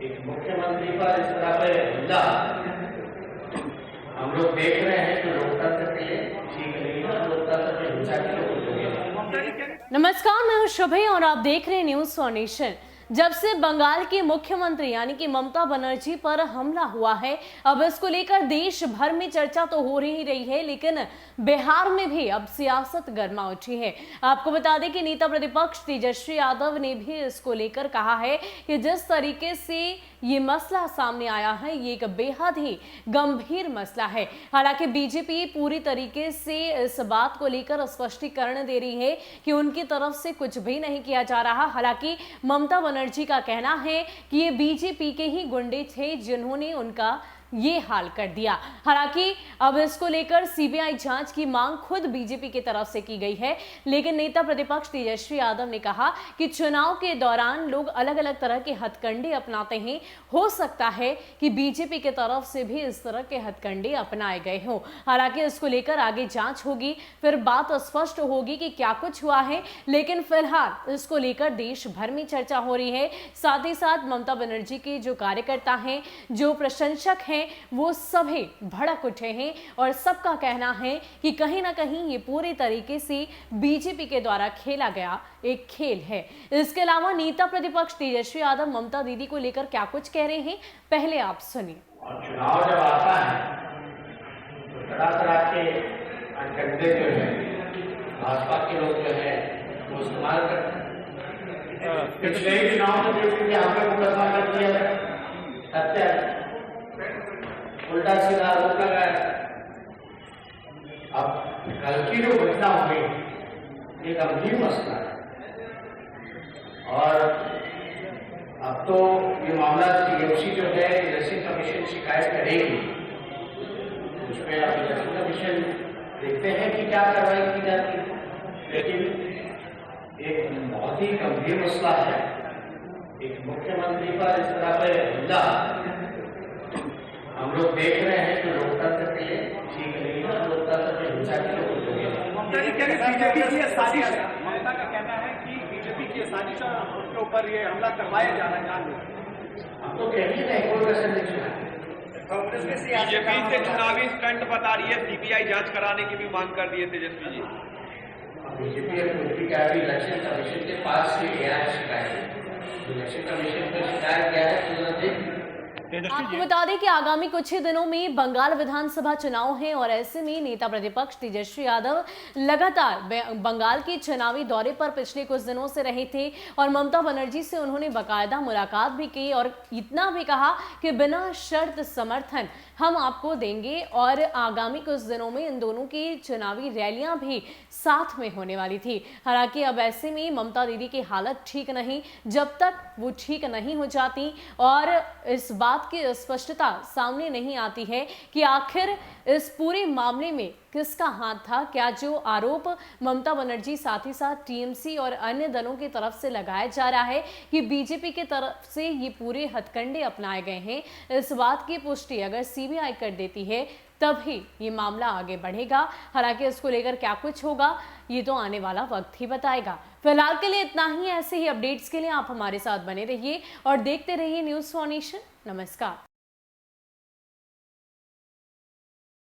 एक मुख्यमंत्री पर इस तरह पे हमला हम लोग देख रहे हैं कि लोकतंत्र के लिए ठीक नहीं है, लोकतंत्र में हिंसा के लिए कुछ नहीं है। नमस्कार, मैं हूं शुभे और आप देख रहे हैं न्यूज फॉर नेशन। जब से बंगाल की मुख्यमंत्री यानी कि ममता बनर्जी पर हमला हुआ है, अब इसको लेकर देश भर में चर्चा तो हो ही रही है, लेकिन बिहार में भी अब सियासत गर्मा उठी है। आपको बता दें कि नेता प्रतिपक्ष तेजस्वी यादव ने भी इसको लेकर कहा है कि जिस तरीके से ये मसला सामने आया है, ये एक बेहद ही गंभीर मसला है। हालांकि बीजेपी पूरी तरीके से इस बात को लेकर स्पष्टीकरण दे रही है कि उनकी तरफ से कुछ भी नहीं किया जा रहा। हालांकि ममता बनर्जी का कहना है कि ये बीजेपी के ही गुंडे थे जिन्होंने उनका ये हाल कर दिया। हालांकि अब इसको लेकर सीबीआई जांच की मांग खुद बीजेपी की तरफ से की गई है, लेकिन नेता प्रतिपक्ष तेजस्वी यादव ने कहा कि चुनाव के दौरान लोग अलग अलग तरह के हथकंडे अपनाते हैं, हो सकता है कि बीजेपी की तरफ से भी इस तरह के हथकंडे अपनाए गए हों। हालांकि इसको लेकर आगे जांच होगी, फिर बात स्पष्ट होगी कि क्या कुछ हुआ है, लेकिन फिलहाल इसको लेकर देश भर में चर्चा हो रही है। साथ ही साथ ममता बनर्जी के जो कार्यकर्ता हैं, जो प्रशंसक हैं, वो सभी भड़क उठे हैं और सबका कहना है कि कहीं ना कहीं ये पूरी तरीके से बीजेपी के द्वारा खेला गया एक खेल है। इसके अलावा नेता प्रतिपक्ष तेजस्वी यादव ममता दीदी को लेकर क्या कुछ कह रहे हैं, पहले आप सुनिए। और चुनाव जब आता है तो तरह तरह के अटकंडे जो है भाजपा के लोग जो है वो इस्तेमाल करते हैं। पिछले ही चुनाव में देखिए हम लोग मुकदमा कर दिया हत्या, उल्टा सीधा आरोप लगाया। अब कल की जो घटना हुई ये गंभीर मसला है और अब तो ये मामला टीएमसी जो है इलेक्शन कमीशन शिकायत करेगी, उसमें अब इलेक्शन कमीशन देखते हैं कि क्या कार्रवाई की जाती है। लेकिन एक बहुत ही गंभीर मसला है, एक मुख्यमंत्री पर इस तरह पे हमला हम लोग देख रहे हैं कि लोकतंत्र के लिए ठीक नहीं है, लोकतंत्र में हिंसा के लिए कुछ नहीं है। बीजेपी की साजिश है, ममता का कहना है कि बीजेपी की साजिश के ऊपर ये हमला करवाया जा रहा है। हम तो कह ही नहीं, कोई वैसे नहीं सुना। बीजेपी से चुनावी स्टंट बता रही है, सीबीआई जांच कराने की भी मांग कर दी है तेजस्वी जी। बीजेपी का भी इलेक्शन कमीशन के पास ही गया है शिकायत, इलेक्शन कमीशन पर शिकायत गया है। आपको बता दें कि आगामी कुछ ही दिनों में बंगाल विधानसभा चुनाव हैं और ऐसे में नेता प्रतिपक्ष तेजस्वी यादव लगातार बंगाल के चुनावी दौरे पर पिछले कुछ दिनों से रहे थे और ममता बनर्जी से उन्होंने बाकायदा मुलाकात भी की और इतना भी कहा कि बिना शर्त समर्थन हम आपको देंगे और आगामी कुछ दिनों में इन दोनों की चुनावी रैलियां भी साथ में होने वाली थी। हालांकि अब ऐसे में ममता दीदी की हालत ठीक नहीं, जब तक वो ठीक नहीं हो जाती और इस बात की स्पष्टता सामने नहीं आती है कि आखिर इस पूरे मामले में किसका हाथ था, क्या जो आरोप ममता बनर्जी साथ ही साथ टीएमसी और अन्य दलों की तरफ से लगाया जा रहा है कि बीजेपी की तरफ से ये पूरे हथकंडे अपनाए गए हैं, इस बात की पुष्टि अगर सीबीआई कर देती है तभी ये मामला आगे बढ़ेगा। हालांकि इसको लेकर क्या कुछ होगा ये तो आने वाला वक्त ही बताएगा। फिलहाल के लिए इतना ही। ऐसे ही अपडेट्स के लिए आप हमारे साथ बने रहिए और देखते रहिए न्यूज फॉर नेशन। नमस्कार।